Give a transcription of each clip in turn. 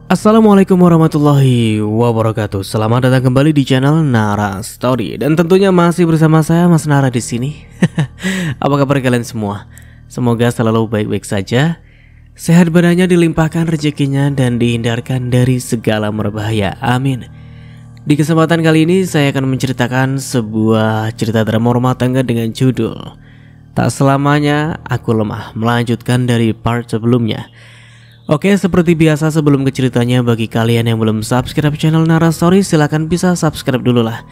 Assalamualaikum warahmatullahi wabarakatuh. Selamat datang kembali di channel Nara Story dan tentunya masih bersama saya Mas Nara di sini. Apa kabar kalian semua? Semoga selalu baik-baik saja, sehat badannya, dilimpahkan rezekinya dan dihindarkan dari segala berbahaya. Amin. Di kesempatan kali ini saya akan menceritakan sebuah cerita drama rumah tangga dengan judul Tak Selamanya Aku Lemah, melanjutkan dari part sebelumnya. Oke, seperti biasa sebelum ke ceritanya, bagi kalian yang belum subscribe channel Nara Story, silahkan bisa subscribe dulu lah.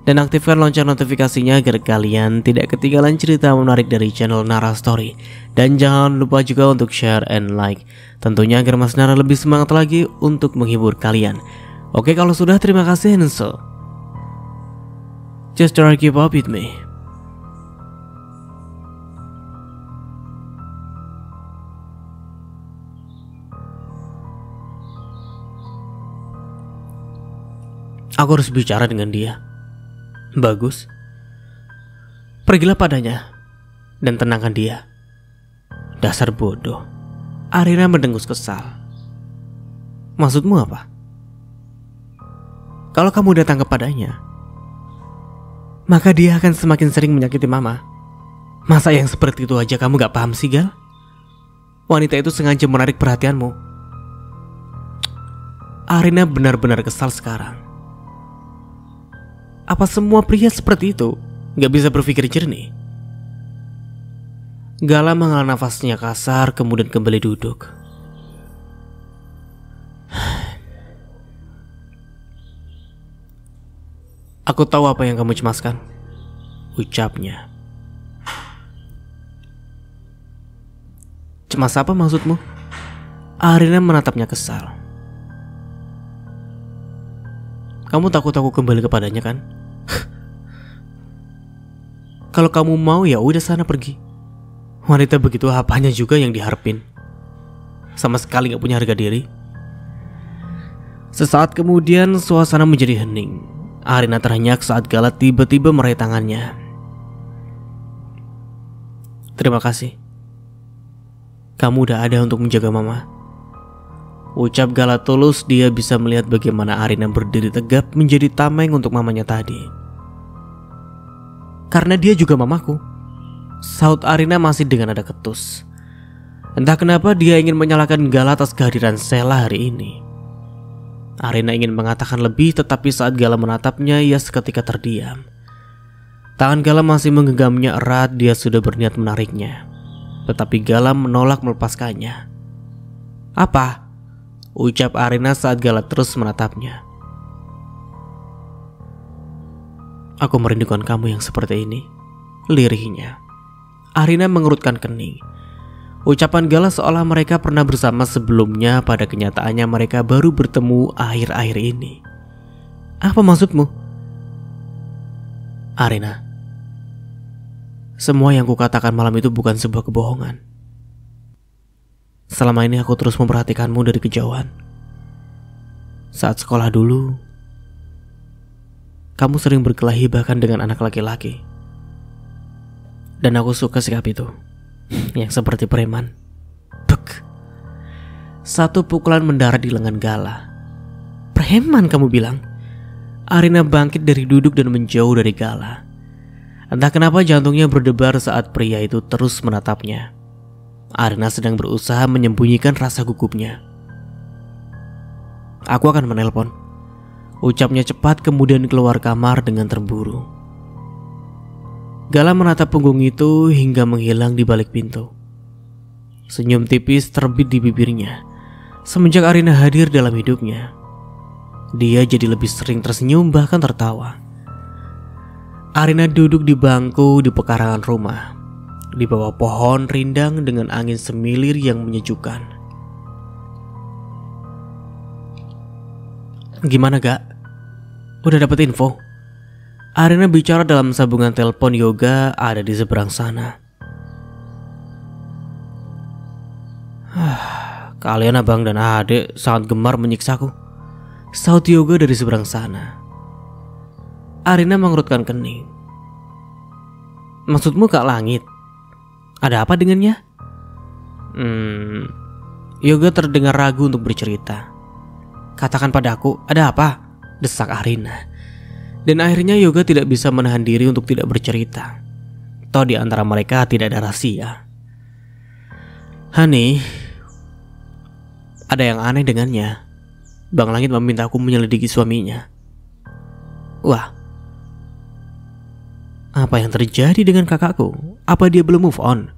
Dan aktifkan lonceng notifikasinya agar kalian tidak ketinggalan cerita menarik dari channel Nara Story. Dan jangan lupa juga untuk share and like, tentunya agar Mas Nara lebih semangat lagi untuk menghibur kalian. Oke, kalau sudah, terima kasih and so just try keep up with me. Aku harus bicara dengan dia. Bagus. Pergilah padanya dan tenangkan dia. Dasar bodoh. Arina mendengus kesal. Maksudmu apa? Kalau kamu datang kepadanya, maka dia akan semakin sering menyakiti mama. Masa yang seperti itu aja kamu gak paham sih, Gal? Wanita itu sengaja menarik perhatianmu. Arina benar-benar kesal sekarang. Apa semua pria seperti itu gak bisa berpikir jernih? Gala menghela nafasnya kasar, kemudian kembali duduk. Aku tahu apa yang kamu cemaskan, ucapnya. Cemas apa maksudmu? Arina menatapnya kesal. Kamu takut aku kembali kepadanya kan? Kalau kamu mau ya udah sana pergi. Wanita begitu apanya juga yang diharapin. Sama sekali gak punya harga diri. Sesaat kemudian suasana menjadi hening. Arina terhenyak saat Gala tiba-tiba meraih tangannya. Terima kasih. Kamu udah ada untuk menjaga mama. Ucap Gala tulus. Dia bisa melihat bagaimana Arina berdiri tegap menjadi tameng untuk mamanya tadi. Karena dia juga mamaku, saut Arina masih dengan nada ketus. Entah kenapa dia ingin menyalahkan Gala atas kehadiran Sheila hari ini. Arina ingin mengatakan lebih, tetapi saat Gala menatapnya, ia seketika terdiam. Tangan Gala masih menggenggamnya erat. Dia sudah berniat menariknya, tetapi Gala menolak melepaskannya. Apa? Ucap Arina saat Gala terus menatapnya. Aku merindukan kamu yang seperti ini, lirihnya. Arina mengerutkan kening. Ucapan Gala seolah mereka pernah bersama sebelumnya, pada kenyataannya mereka baru bertemu akhir-akhir ini. Apa maksudmu? Arina, semua yang kukatakan malam itu bukan sebuah kebohongan. Selama ini aku terus memperhatikanmu dari kejauhan. Saat sekolah dulu, kamu sering berkelahi bahkan dengan anak laki-laki. Dan aku suka sikap itu, yang seperti preman. Bek. Satu pukulan mendarat di lengan Gala. Preman kamu bilang? Arina bangkit dari duduk dan menjauh dari Gala. Entah kenapa jantungnya berdebar saat pria itu terus menatapnya. Arina sedang berusaha menyembunyikan rasa gugupnya. Aku akan menelpon, ucapnya cepat, kemudian keluar kamar dengan terburu. Gala menatap punggung itu hingga menghilang di balik pintu. Senyum tipis terbit di bibirnya. Semenjak Arina hadir dalam hidupnya, dia jadi lebih sering tersenyum, bahkan tertawa. Arina duduk di bangku di pekarangan rumah, di bawah pohon rindang dengan angin semilir yang menyejukkan. Gimana Gak? Udah dapet info? Arina bicara dalam sambungan telepon. Yoga ada di seberang sana. Kalian abang dan adik sangat gemar menyiksaku, saut Yoga dari seberang sana. Arina mengerutkan kening. Maksudmu Kak Langit? Ada apa dengannya? Yoga terdengar ragu untuk bercerita. Katakan padaku, ada apa? Desak Arina. Dan akhirnya Yoga tidak bisa menahan diri untuk tidak bercerita. Toh di antara mereka tidak ada rahasia. Hani, ada yang aneh dengannya. Bang Langit meminta aku menyelidiki suaminya. Wah, apa yang terjadi dengan kakakku? Apa dia belum move on?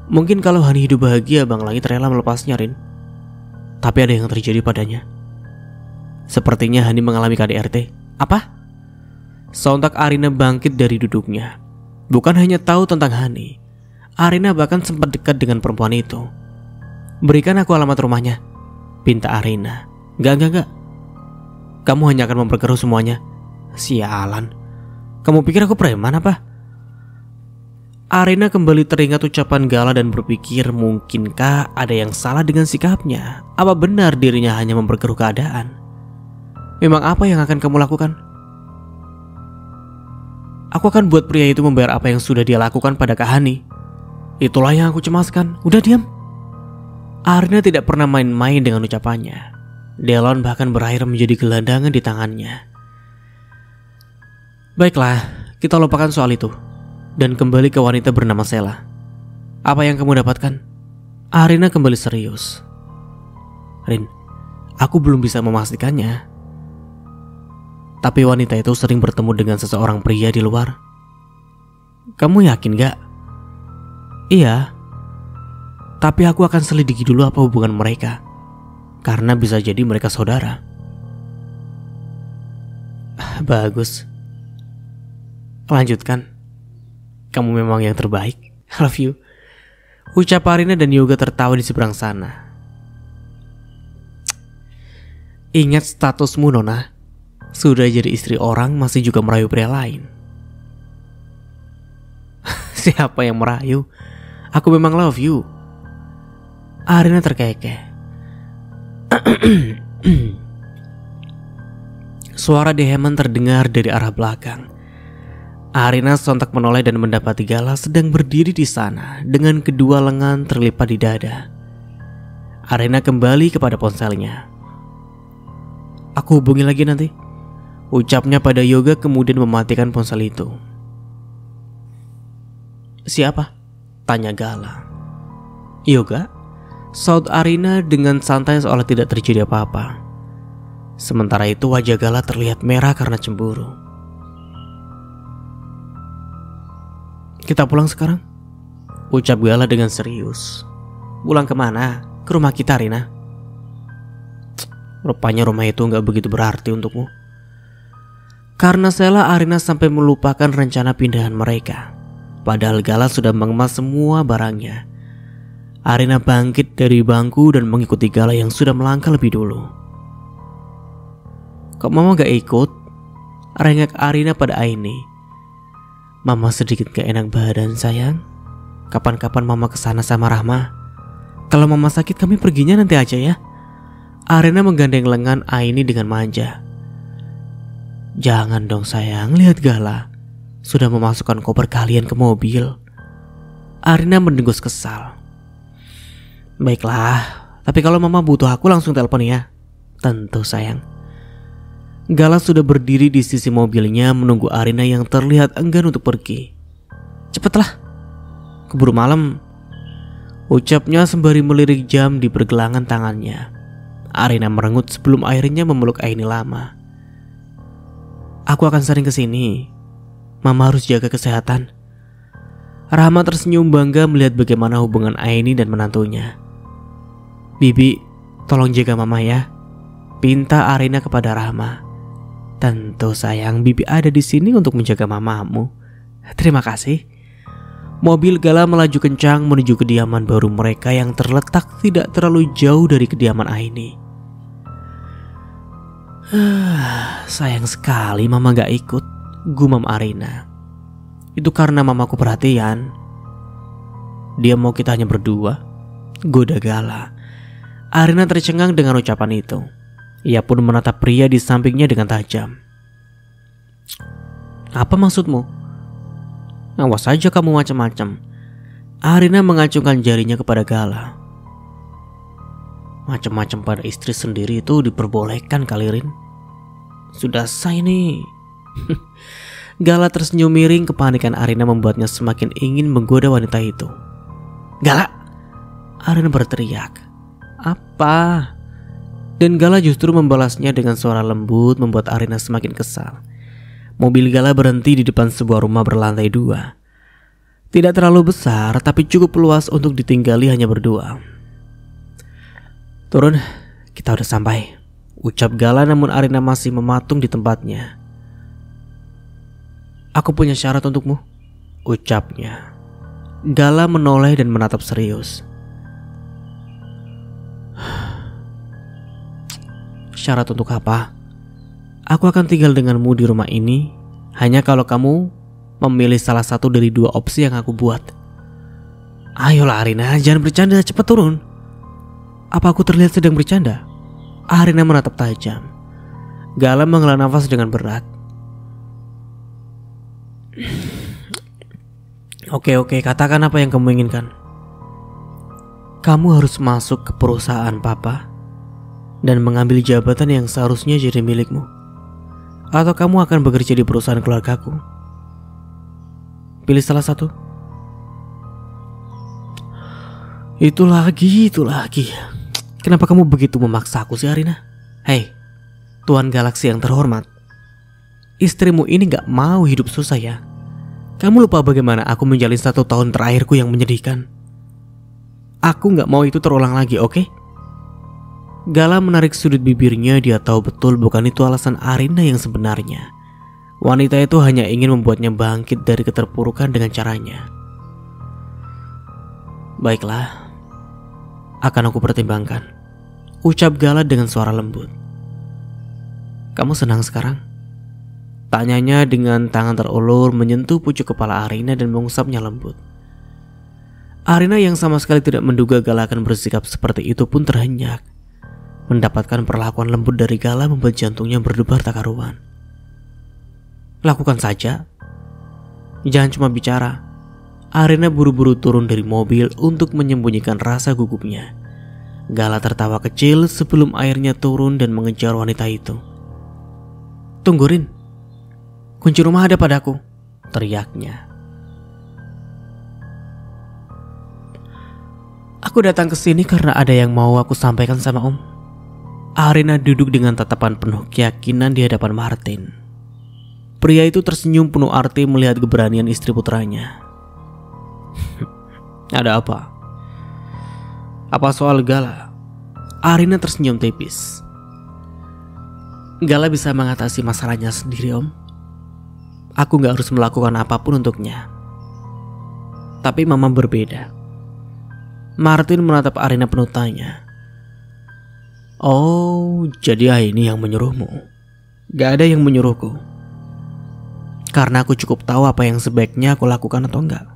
Mungkin kalau Hani hidup bahagia, Bang Langit rela melepasnya, Rin. Tapi ada yang terjadi padanya. Sepertinya Hani mengalami KDRT. Apa? Sontak Arina bangkit dari duduknya. Bukan hanya tahu tentang Hani, Arina bahkan sempat dekat dengan perempuan itu. Berikan aku alamat rumahnya, pinta Arina. Enggak. Kamu hanya akan memperkeruh semuanya. Sialan. Kamu pikir aku preman apa? Arina kembali teringat ucapan Gala dan berpikir mungkinkah ada yang salah dengan sikapnya? Apa benar dirinya hanya memperkeruh keadaan? Memang apa yang akan kamu lakukan? Aku akan buat pria itu membayar apa yang sudah dia lakukan pada Kak Hani. Itulah yang aku cemaskan. Udah diam. Arina tidak pernah main-main dengan ucapannya. Delon bahkan berakhir menjadi gelandangan di tangannya. Baiklah, kita lupakan soal itu dan kembali ke wanita bernama Sela. Apa yang kamu dapatkan? Arina kembali serius. Rin, aku belum bisa memastikannya. Tapi wanita itu sering bertemu dengan seseorang pria di luar. Kamu yakin gak? Iya. Tapi aku akan selidiki dulu apa hubungan mereka. Karena bisa jadi mereka saudara. Bagus. Lanjutkan. Kamu memang yang terbaik. I love you. Ucap Arina dan Yoga tertawa di seberang sana. Ingat statusmu, Nona. Sudah jadi istri orang masih juga merayu pria lain. Siapa yang merayu? Aku memang love you. Arina terkekeh. Suara Deheman terdengar dari arah belakang. Arina sontak menoleh dan mendapati Gala sedang berdiri di sana dengan kedua lengan terlipat di dada. Arina kembali kepada ponselnya. Aku hubungi lagi nanti, ucapnya pada Yoga kemudian mematikan ponsel itu. Siapa? Tanya Gala. Yoga? Saut Arina dengan santai seolah tidak terjadi apa-apa. Sementara itu wajah Gala terlihat merah karena cemburu. Kita pulang sekarang? Ucap Gala dengan serius. Pulang kemana? Ke rumah kita, Arina. Rupanya rumah itu gak begitu berarti untukmu. Karena Sela, Arina sampai melupakan rencana pindahan mereka. Padahal Gala sudah mengemas semua barangnya. Arina bangkit dari bangku dan mengikuti Gala yang sudah melangkah lebih dulu. Kok Mama gak ikut? Rengek Arina pada Aini. Mama sedikit gak enak badan, sayang. Kapan-kapan Mama kesana sama Rahma. Kalau Mama sakit kami perginya nanti aja ya. Arina menggandeng lengan Aini dengan manja. Jangan dong sayang, lihat Gala sudah memasukkan koper kalian ke mobil. Arina mendengus kesal. Baiklah, tapi kalau Mama butuh aku langsung telepon ya. Tentu sayang. Gala sudah berdiri di sisi mobilnya menunggu Arina yang terlihat enggan untuk pergi. Cepatlah, keburu malam, ucapnya sembari melirik jam di pergelangan tangannya. Arina merengut sebelum akhirnya memeluk Aini lama. Aku akan sering kesini. Mama harus jaga kesehatan. Rahma tersenyum bangga melihat bagaimana hubungan Aini dan menantunya. Bibi, tolong jaga Mama ya, pinta Arina kepada Rahma. Tentu sayang, Bibi ada di sini untuk menjaga mamamu. Terima kasih. Mobil Gala melaju kencang menuju kediaman baru mereka yang terletak tidak terlalu jauh dari kediaman Aini. Sayang sekali Mama gak ikut, gumam Arina. Itu karena Mamaku perhatian. Dia mau kita hanya berdua, goda Gala. Arina tercengang dengan ucapan itu. Ia pun menatap pria di sampingnya dengan tajam. Apa maksudmu? Awas saja kamu macam-macam. Arina mengacungkan jarinya kepada Gala. Macam-macam pada istri sendiri itu diperbolehkan kali, Rin. Sudah say nih. Gala tersenyum miring. Kepanikan Arina membuatnya semakin ingin menggoda wanita itu. Gala! Arina berteriak. Apa? Dan Gala justru membalasnya dengan suara lembut, membuat Arina semakin kesal. Mobil Gala berhenti di depan sebuah rumah berlantai 2. Tidak terlalu besar, tapi cukup luas untuk ditinggali hanya berdua. Turun, kita udah sampai, ucap Gala, namun Arina masih mematung di tempatnya. Aku punya syarat untukmu, ucapnya. Gala menoleh dan menatap serius. Syarat untuk apa? Aku akan tinggal denganmu di rumah ini hanya kalau kamu memilih salah satu dari 2 opsi yang aku buat. Ayolah Arina, jangan bercanda, cepat turun. Apa aku terlihat sedang bercanda? Arina menatap tajam. Gala menghela nafas dengan berat. Oke, katakan apa yang kamu inginkan. Kamu harus masuk ke perusahaan papa dan mengambil jabatan yang seharusnya jadi milikmu. Atau kamu akan bekerja di perusahaan keluargaku. Pilih salah satu. Itu lagi. Kenapa kamu begitu memaksaku sih, Arina? Hei, Tuan Galaksi yang terhormat. Istrimu ini gak mau hidup susah ya. Kamu lupa bagaimana aku menjalin 1 tahun terakhirku yang menyedihkan. Aku gak mau itu terulang lagi, oke? Gala menarik sudut bibirnya. Dia tahu betul bukan itu alasan Arina yang sebenarnya. Wanita itu hanya ingin membuatnya bangkit dari keterpurukan dengan caranya. Baiklah, akan aku pertimbangkan, ucap Gala dengan suara lembut. Kamu senang sekarang? Tanyanya dengan tangan terulur menyentuh pucuk kepala Arina dan mengusapnya lembut. Arina yang sama sekali tidak menduga Gala akan bersikap seperti itu pun terhenyak. Mendapatkan perlakuan lembut dari Gala membuat jantungnya berdebar tak karuan. Lakukan saja. Jangan cuma bicara. Arina buru-buru turun dari mobil untuk menyembunyikan rasa gugupnya. Gala tertawa kecil sebelum airnya turun dan mengejar wanita itu. Tunggu, Rin. Kunci rumah ada padaku, teriaknya. Aku datang ke sini karena ada yang mau aku sampaikan sama Om. Arina duduk dengan tatapan penuh keyakinan di hadapan Martin. Pria itu tersenyum penuh arti melihat keberanian istri putranya. Ada apa? Apa soal Gala? Arina tersenyum tipis. Gala bisa mengatasi masalahnya sendiri, Om. Aku gak harus melakukan apapun untuknya. Tapi Mama berbeda. Martin menatap Arina penuh tanya. Oh, jadi ini yang menyuruhmu? Gak ada yang menyuruhku. Karena aku cukup tahu apa yang sebaiknya aku lakukan atau enggak.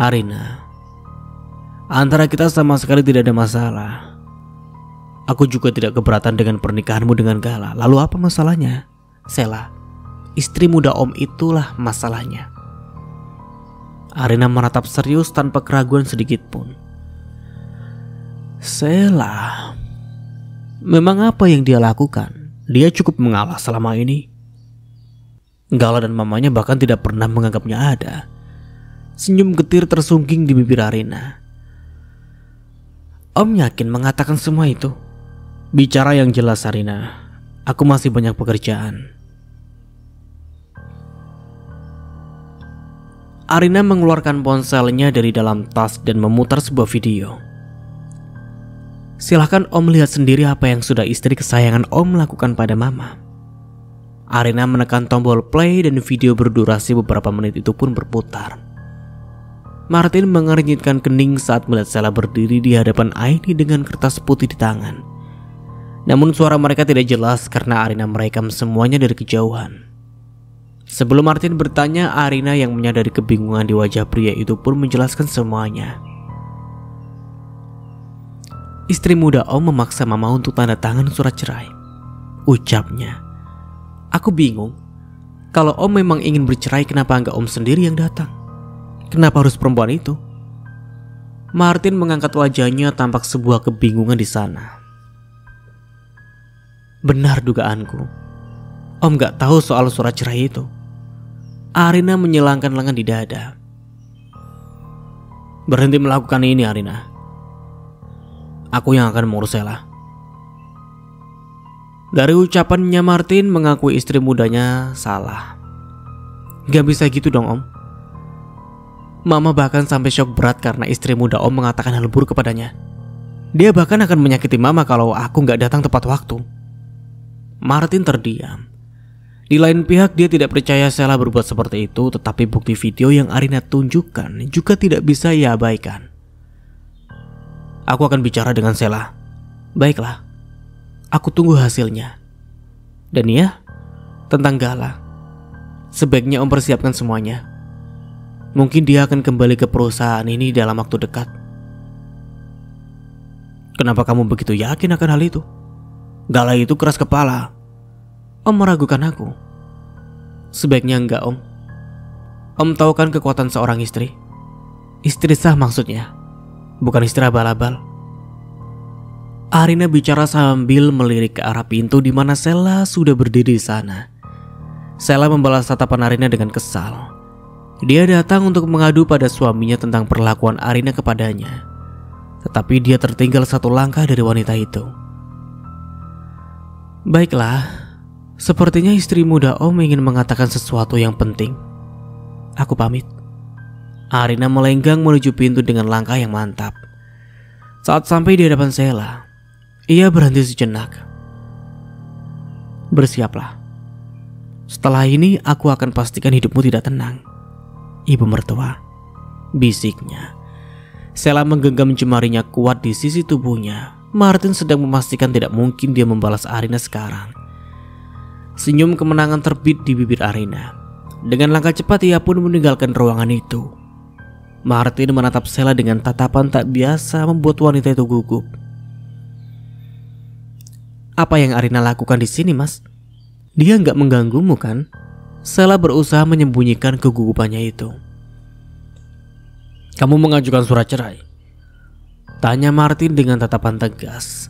Arina, antara kita sama sekali tidak ada masalah. Aku juga tidak keberatan dengan pernikahanmu dengan Gala. Lalu apa masalahnya? Sela, istri muda Om itulah masalahnya. Arina menatap serius tanpa keraguan sedikit pun. Sela, memang apa yang dia lakukan? Dia cukup mengalah selama ini. Gala dan mamanya bahkan tidak pernah menganggapnya ada. Senyum getir tersungging di bibir Arina. Om yakin mengatakan semua itu? Bicara yang jelas, Arina. Aku masih banyak pekerjaan. Arina mengeluarkan ponselnya dari dalam tas dan memutar sebuah video. Silahkan Om lihat sendiri apa yang sudah istri kesayangan Om lakukan pada Mama. Arina menekan tombol play dan video berdurasi beberapa menit itu pun berputar. Martin mengernyitkan kening saat melihat Sela berdiri di hadapan Aini dengan kertas putih di tangan. Namun suara mereka tidak jelas karena Arina merekam semuanya dari kejauhan. Sebelum Martin bertanya, Arina yang menyadari kebingungan di wajah pria itu pun menjelaskan semuanya. Istri muda Om memaksa Mama untuk tanda tangan surat cerai, ucapnya. Aku bingung. Kalau Om memang ingin bercerai, kenapa enggak Om sendiri yang datang? Kenapa harus perempuan itu? Martin mengangkat wajahnya, tampak sebuah kebingungan di sana. Benar dugaanku. Om gak tahu soal surat cerai itu. Arina menyilangkan lengan di dada. Berhenti melakukan ini, Arina. Aku yang akan mengurus Sheila. Dari ucapannya Martin mengakui istri mudanya salah. Gak bisa gitu dong, Om. Mama bahkan sampai syok berat karena istri muda Om mengatakan hal buruk kepadanya. Dia bahkan akan menyakiti Mama kalau aku gak datang tepat waktu. Martin terdiam. Di lain pihak dia tidak percaya Sheila berbuat seperti itu, tetapi bukti video yang Arina tunjukkan juga tidak bisa ia abaikan. Aku akan bicara dengan Sheila. Baiklah, aku tunggu hasilnya. Dan ya, tentang Gala, sebaiknya Om persiapkan semuanya. Mungkin dia akan kembali ke perusahaan ini dalam waktu dekat. Kenapa kamu begitu yakin akan hal itu? Gala itu keras kepala. Om meragukan aku. Sebaiknya enggak, Om. Om tahu kan kekuatan seorang istri? Istri sah maksudnya, bukan istri abal-abal. Arina bicara sambil melirik ke arah pintu di mana Sheila sudah berdiri di sana. Sheila membalas tatapan Arina dengan kesal. Dia datang untuk mengadu pada suaminya tentang perlakuan Arina kepadanya. Tetapi dia tertinggal satu langkah dari wanita itu. Baiklah. Sepertinya istri muda Om ingin mengatakan sesuatu yang penting. Aku pamit. Arina melenggang menuju pintu dengan langkah yang mantap. Saat sampai di hadapan Sheila, ia berhenti sejenak. Bersiaplah. Setelah ini aku akan pastikan hidupmu tidak tenang, Ibu mertua, bisiknya. Sheila menggenggam jemarinya kuat di sisi tubuhnya. Martin sedang memastikan tidak mungkin dia membalas Arina sekarang. Senyum kemenangan terbit di bibir Arina. Dengan langkah cepat ia pun meninggalkan ruangan itu. Martin menatap Sheila dengan tatapan tak biasa membuat wanita itu gugup. Apa yang Arina lakukan di sini, Mas? Dia nggak mengganggumu kan? Sheila berusaha menyembunyikan kegugupannya itu. Kamu mengajukan surat cerai? Tanya Martin dengan tatapan tegas.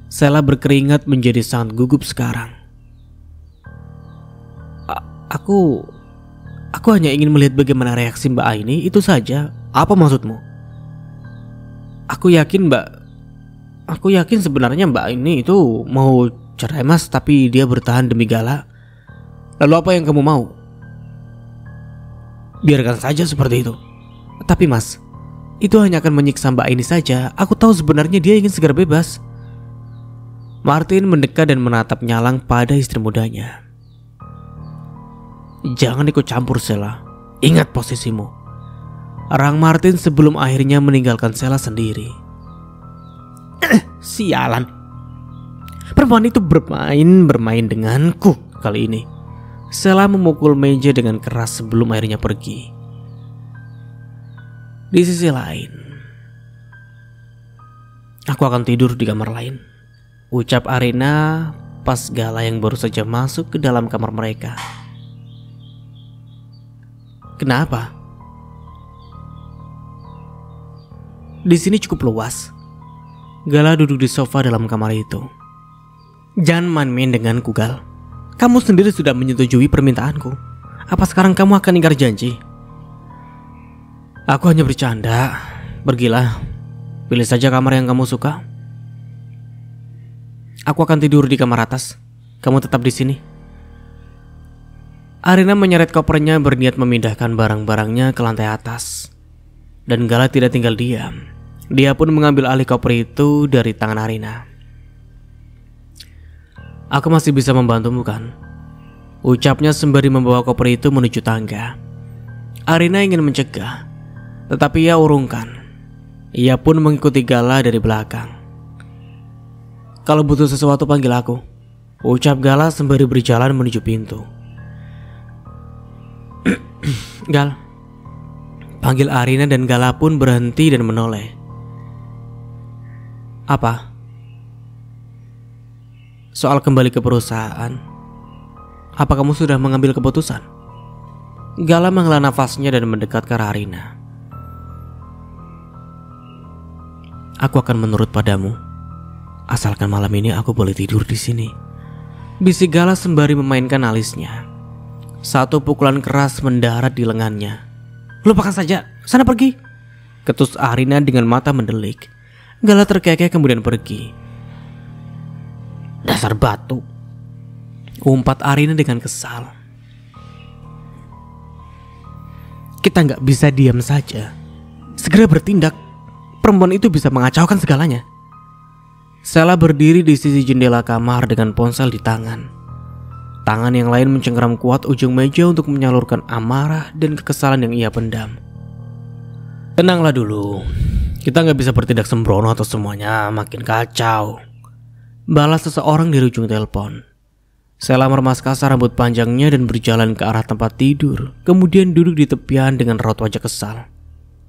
Sheila berkeringat menjadi sangat gugup sekarang. Aku hanya ingin melihat bagaimana reaksi Mbak Aini, itu saja. Apa maksudmu? Aku yakin sebenarnya Mbak Aini itu mau cerai, Mas, tapi dia bertahan demi Gala. Lalu apa yang kamu mau? Biarkan saja seperti itu. Tapi Mas, itu hanya akan menyiksa Mbak Aini saja. Aku tahu sebenarnya dia ingin segera bebas. Martin mendekat dan menatap nyalang pada istri mudanya. Jangan ikut campur, Sheila. Ingat posisimu. Rang Martin sebelum akhirnya meninggalkan Sheila sendiri. Sialan. Perempuan itu bermain denganku kali ini. Sheila memukul meja dengan keras sebelum akhirnya pergi. Di sisi lain, aku akan tidur di kamar lain, ucap Arina pas Gala yang baru saja masuk ke dalam kamar mereka. Kenapa? Di sini cukup luas. Gala duduk di sofa dalam kamar itu. Jangan main-main denganku, Gal. Kamu sendiri sudah menyetujui permintaanku. Apa sekarang kamu akan ingkar janji? Aku hanya bercanda. Pergilah. Pilih saja kamar yang kamu suka. Aku akan tidur di kamar atas. Kamu tetap di sini. Arina menyeret kopernya berniat memindahkan barang-barangnya ke lantai atas. Dan Gala tidak tinggal diam. Dia pun mengambil alih koper itu dari tangan Arina. Aku masih bisa membantumu kan? Ucapnya sembari membawa koper itu menuju tangga. Arina ingin mencegah, tetapi ia urungkan. Ia pun mengikuti Gala dari belakang. Kalau butuh sesuatu panggil aku, ucap Gala sembari berjalan menuju pintu. Gal, panggil Arina dan Gala pun berhenti dan menoleh. Apa? Soal kembali ke perusahaan. Apa kamu sudah mengambil keputusan? Gala menghela nafasnya dan mendekat ke arah Arina. Aku akan menurut padamu, asalkan malam ini aku boleh tidur di sini. Bisik Galas sembari memainkan alisnya. Satu pukulan keras mendarat di lengannya. Lupakan saja, sana pergi, ketus Arina dengan mata mendelik. Gala terkekeh kemudian pergi. Dasar batu, umpat Arina dengan kesal. Kita nggak bisa diam saja. Segera bertindak. Perempuan itu bisa mengacaukan segalanya. Sela berdiri di sisi jendela kamar dengan ponsel di tangan. Tangan yang lain mencengkeram kuat ujung meja untuk menyalurkan amarah dan kekesalan yang ia pendam. Tenanglah dulu. Kita nggak bisa bertindak sembrono atau semuanya makin kacau, balas seseorang di ujung telepon. Sela meremas kasar rambut panjangnya dan berjalan ke arah tempat tidur, kemudian duduk di tepian dengan raut wajah kesal.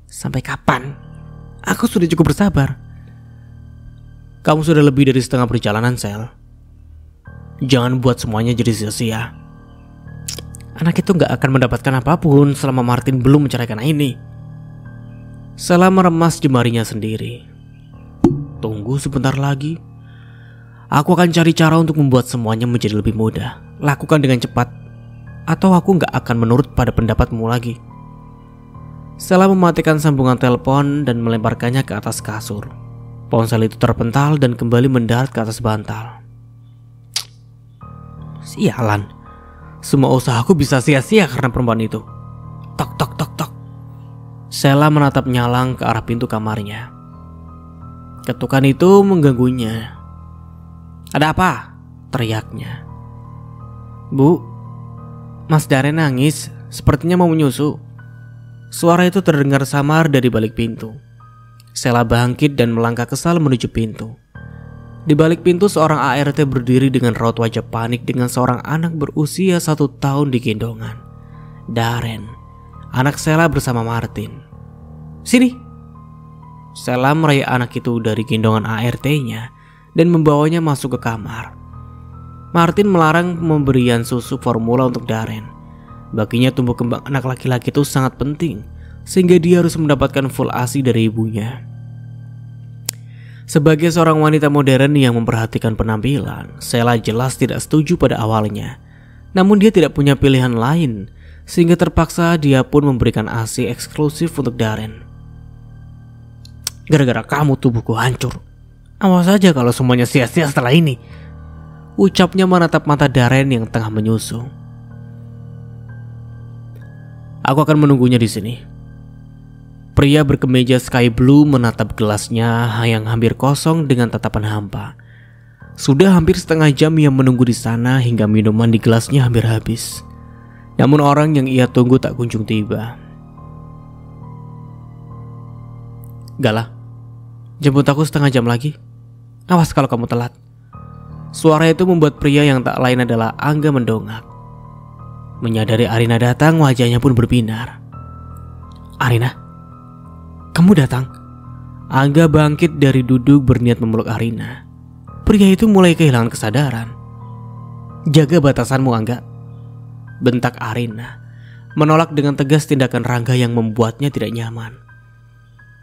Sampai kapan? Aku sudah cukup bersabar. Kamu sudah lebih dari setengah perjalanan, Sel. Jangan buat semuanya jadi sia-sia. Anak itu gak akan mendapatkan apapun selama Martin belum menceraikan Aini. Sela meremas jemarinya sendiri. Tunggu sebentar lagi. Aku akan cari cara untuk membuat semuanya menjadi lebih mudah. Lakukan dengan cepat, atau aku gak akan menurut pada pendapatmu lagi. Sela mematikan sambungan telepon dan melemparkannya ke atas kasur. Ponsel itu terpental dan kembali mendarat ke atas bantal. Sialan, semua usahaku bisa sia-sia karena perempuan itu. Tok tok tok tok. Sela menatap nyalang ke arah pintu kamarnya. Ketukan itu mengganggunya. Ada apa? Teriaknya. Bu, Mas Darren nangis, sepertinya mau menyusu. Suara itu terdengar samar dari balik pintu. Sela bangkit dan melangkah kesal menuju pintu. Di balik pintu seorang ART berdiri dengan raut wajah panik dengan seorang anak berusia 1 tahun di gendongan. Darren, anak Sela bersama Martin. Sini. Sela meraih anak itu dari gendongan ART-nya dan membawanya masuk ke kamar. Martin melarang pemberian susu formula untuk Darren. Baginya tumbuh kembang anak laki-laki itu sangat penting, sehingga dia harus mendapatkan full ASI dari ibunya. Sebagai seorang wanita modern yang memperhatikan penampilan, Sela jelas tidak setuju pada awalnya. Namun dia tidak punya pilihan lain, sehingga terpaksa dia pun memberikan ASI eksklusif untuk Darren. Gara-gara kamu tubuhku hancur. Awas saja kalau semuanya sia-sia setelah ini, ucapnya menatap mata Darren yang tengah menyusu. Aku akan menunggunya di sini. Pria berkemeja sky blue menatap gelasnya yang hampir kosong dengan tatapan hampa. Sudah hampir setengah jam ia menunggu di sana hingga minuman di gelasnya hampir habis. Namun orang yang ia tunggu tak kunjung tiba. Gala, jemput aku setengah jam lagi. Awas kalau kamu telat. Suara itu membuat pria yang tak lain adalah Angga mendongak. Menyadari Arina datang, wajahnya pun berbinar. Arina, kamu datang? Angga bangkit dari duduk berniat memeluk Arina. Pria itu mulai kehilangan kesadaran. Jaga batasanmu, Angga, bentak Arina, menolak dengan tegas tindakan Rangga yang membuatnya tidak nyaman.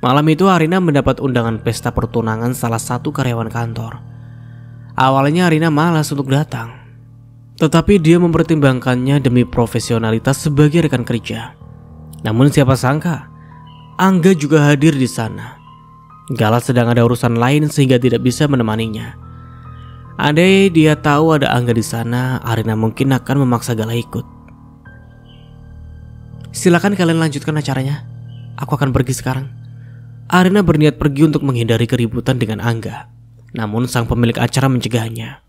Malam itu Arina mendapat undangan pesta pertunangan salah satu karyawan kantor. Awalnya Arina malas untuk datang, tetapi dia mempertimbangkannya demi profesionalitas sebagai rekan kerja. Namun siapa sangka Angga juga hadir di sana. Gala sedang ada urusan lain sehingga tidak bisa menemaninya. Andai dia tahu ada Angga di sana, Arina mungkin akan memaksa Gala ikut. Silakan kalian lanjutkan acaranya. Aku akan pergi sekarang. Arina berniat pergi untuk menghindari keributan dengan Angga. Namun sang pemilik acara mencegahnya.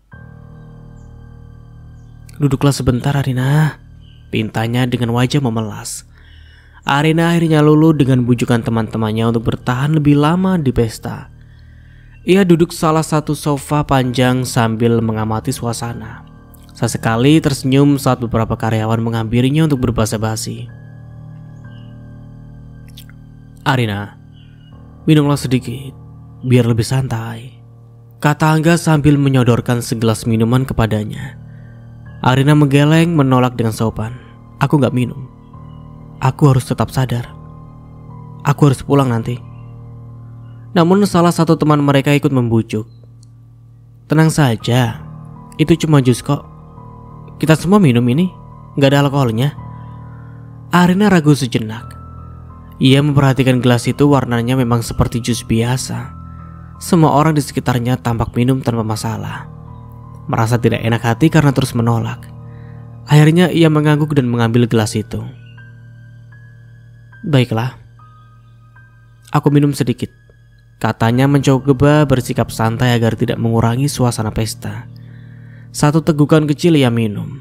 Duduklah sebentar, Arina, pintanya dengan wajah memelas. Arina akhirnya luluh dengan bujukan teman-temannya untuk bertahan lebih lama di pesta. Ia duduk salah satu sofa panjang sambil mengamati suasana. Sesekali tersenyum saat beberapa karyawan menghampirinya untuk berbasa-basi. Arina, minumlah sedikit, biar lebih santai, kata Angga sambil menyodorkan segelas minuman kepadanya. Arina menggeleng menolak dengan sopan. Aku gak minum. Aku harus tetap sadar. Aku harus pulang nanti. Namun salah satu teman mereka ikut membujuk. "Tenang saja, itu cuma jus kok. Kita semua minum ini, gak ada alkoholnya." Arina ragu sejenak. Ia memperhatikan gelas itu, warnanya memang seperti jus biasa. Semua orang di sekitarnya tampak minum tanpa masalah. Merasa tidak enak hati karena terus menolak. Akhirnya ia mengangguk dan mengambil gelas itu. "Baiklah, aku minum sedikit," katanya mencoba bersikap santai agar tidak mengurangi suasana pesta. Satu tegukan kecil ia minum.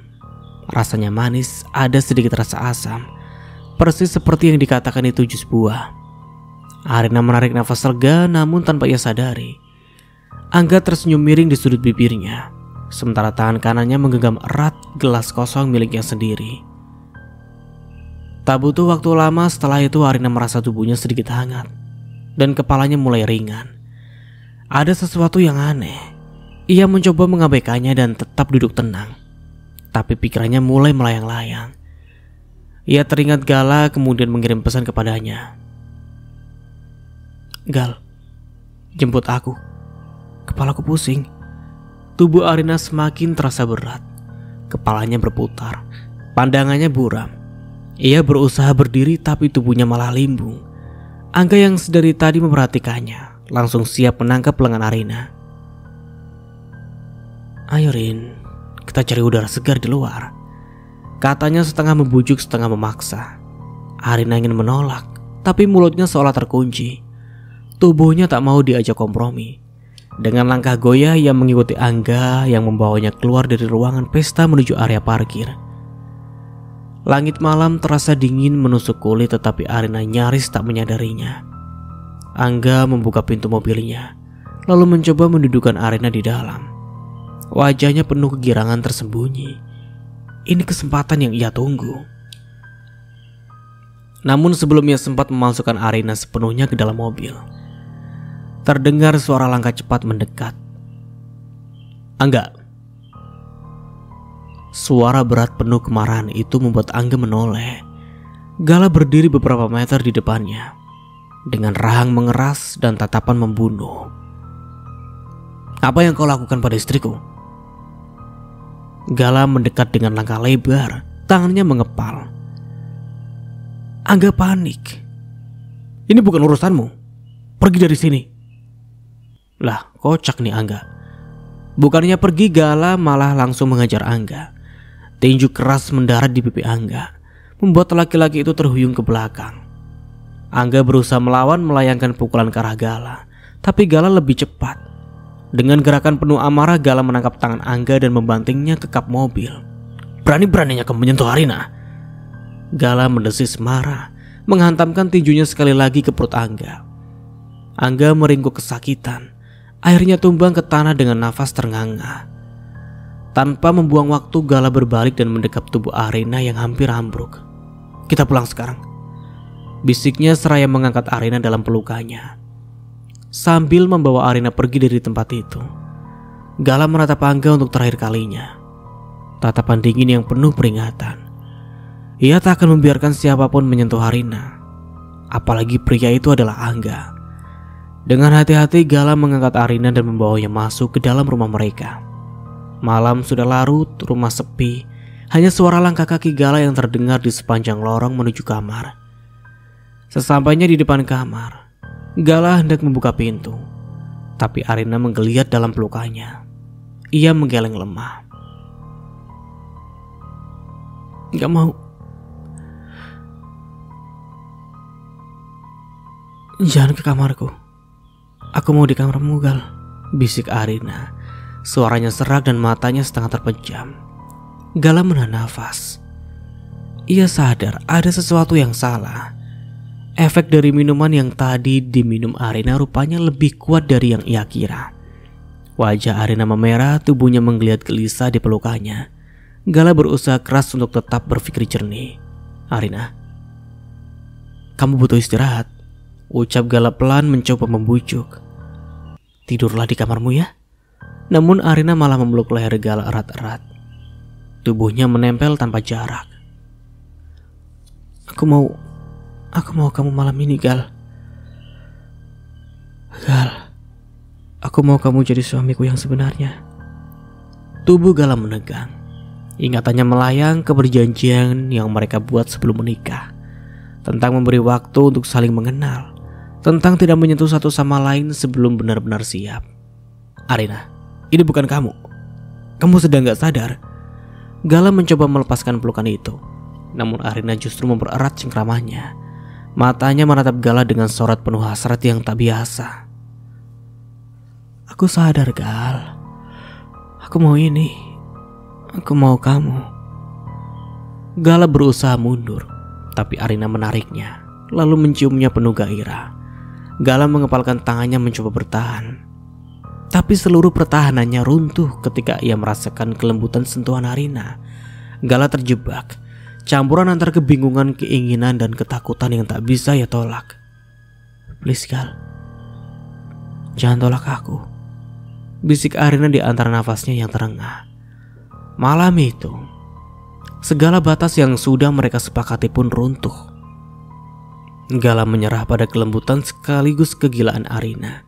Rasanya manis, ada sedikit rasa asam. Persis seperti yang dikatakan itu jus buah. Arina menarik nafas lega, namun tanpa ia sadari, Angga tersenyum miring di sudut bibirnya, sementara tangan kanannya menggenggam erat gelas kosong miliknya sendiri. Tak butuh waktu lama setelah itu Arina merasa tubuhnya sedikit hangat dan kepalanya mulai ringan. Ada sesuatu yang aneh. Ia mencoba mengabaikannya dan tetap duduk tenang, tapi pikirannya mulai melayang-layang. Ia teringat Gala kemudian mengirim pesan kepadanya. "Gal, jemput aku. Kepalaku pusing." Tubuh Arina semakin terasa berat. Kepalanya berputar, pandangannya buram. Ia berusaha berdiri tapi tubuhnya malah limbung. Angga yang sedari tadi memperhatikannya langsung siap menangkap lengan Arina. "Ayo Rin, kita cari udara segar di luar," katanya setengah membujuk setengah memaksa. Arina ingin menolak, tapi mulutnya seolah terkunci. Tubuhnya tak mau diajak kompromi. Dengan langkah goyah ia mengikuti Angga yang membawanya keluar dari ruangan pesta menuju area parkir. Langit malam terasa dingin menusuk kulit, tetapi Arina nyaris tak menyadarinya. Angga membuka pintu mobilnya, lalu mencoba mendudukkan Arina di dalam. Wajahnya penuh kegirangan tersembunyi. Ini kesempatan yang ia tunggu. Namun sebelum ia sempat memasukkan Arina sepenuhnya ke dalam mobil, terdengar suara langkah cepat mendekat. "Angga." Suara berat penuh kemarahan itu membuat Angga menoleh. Gala berdiri beberapa meter di depannya, dengan rahang mengeras dan tatapan membunuh. "Apa yang kau lakukan pada istriku?" Gala mendekat dengan langkah lebar, tangannya mengepal. Angga panik. "Ini bukan urusanmu. Pergi dari sini." Lah, kocak nih Angga. Bukannya pergi, Gala malah langsung mengejar Angga. Tinju keras mendarat di pipi Angga, membuat laki-laki itu terhuyung ke belakang. Angga berusaha melawan, melayangkan pukulan ke arah Gala, tapi Gala lebih cepat. Dengan gerakan penuh amarah, Gala menangkap tangan Angga dan membantingnya ke kap mobil. "Berani-beraninya kamu menyentuh Arina!" Gala mendesis marah, menghantamkan tinjunya sekali lagi ke perut Angga. Angga meringkuk kesakitan, akhirnya tumbang ke tanah dengan nafas ternganga. Tanpa membuang waktu, Gala berbalik dan mendekap tubuh Arina yang hampir ambruk. "Kita pulang sekarang," bisiknya seraya mengangkat Arina dalam pelukannya. Sambil membawa Arina pergi dari tempat itu, Gala menatap Angga untuk terakhir kalinya. Tatapan dingin yang penuh peringatan. Ia tak akan membiarkan siapapun menyentuh Arina, apalagi pria itu adalah Angga. Dengan hati-hati Gala mengangkat Arina dan membawanya masuk ke dalam rumah mereka. Malam sudah larut, rumah sepi. Hanya suara langkah kaki Gala yang terdengar di sepanjang lorong menuju kamar. Sesampainya di depan kamar, Gala hendak membuka pintu, tapi Arina menggeliat dalam pelukannya. Ia menggeleng lemah. "Gak mau. Jangan ke kamarku. Aku mau di kamarmu, Gal," bisik Arina. Suaranya serak dan matanya setengah terpejam. Gala menahan nafas. Ia sadar ada sesuatu yang salah. Efek dari minuman yang tadi diminum Arina rupanya lebih kuat dari yang ia kira. Wajah Arina memerah, tubuhnya menggeliat gelisah di pelukannya. Gala berusaha keras untuk tetap berpikir jernih. "Arina, kamu butuh istirahat," ucap Gala pelan mencoba membujuk. "Tidurlah di kamarmu ya." Namun Arina malah memeluk leher Gala erat-erat. Tubuhnya menempel tanpa jarak. Aku mau kamu malam ini, Gal." Gal, aku mau kamu jadi suamiku yang sebenarnya. Tubuh Gala menegang. Ingatannya melayang ke perjanjian yang mereka buat sebelum menikah. Tentang memberi waktu untuk saling mengenal. Tentang tidak menyentuh satu sama lain sebelum benar-benar siap. Arina, ini bukan kamu. Kamu sedang gak sadar. Gala mencoba melepaskan pelukan itu. Namun Arina justru mempererat cengkramannya. Matanya menatap Gala dengan sorot penuh hasrat yang tak biasa. Aku sadar, Gal. Aku mau ini. Aku mau kamu. Gala berusaha mundur, tapi Arina menariknya, lalu menciumnya penuh gairah. Gala mengepalkan tangannya mencoba bertahan. Tapi seluruh pertahanannya runtuh ketika ia merasakan kelembutan sentuhan Arina. Gala terjebak, campuran antara kebingungan, keinginan, dan ketakutan yang tak bisa ia tolak. Please, Gal, jangan tolak aku, bisik Arina di antara nafasnya yang terengah. Malam itu, segala batas yang sudah mereka sepakati pun runtuh. Gala menyerah pada kelembutan sekaligus kegilaan Arina.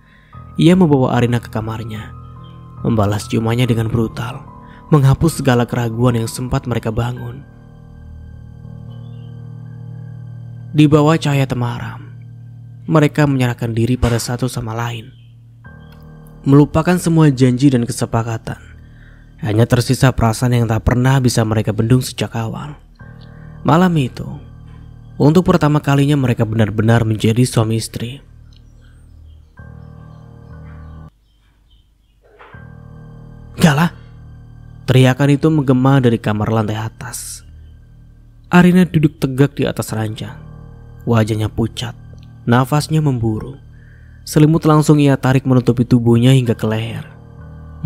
Ia membawa Arina ke kamarnya, membalas ciumannya dengan brutal, menghapus segala keraguan yang sempat mereka bangun. Di bawah cahaya temaram, mereka menyerahkan diri pada satu sama lain, melupakan semua janji dan kesepakatan. Hanya tersisa perasaan yang tak pernah bisa mereka bendung sejak awal. Malam itu, untuk pertama kalinya mereka benar-benar menjadi suami istri. Gala, teriakan itu menggema dari kamar lantai atas. Arina duduk tegak di atas ranjang. Wajahnya pucat, nafasnya memburu. Selimut langsung ia tarik menutupi tubuhnya hingga ke leher.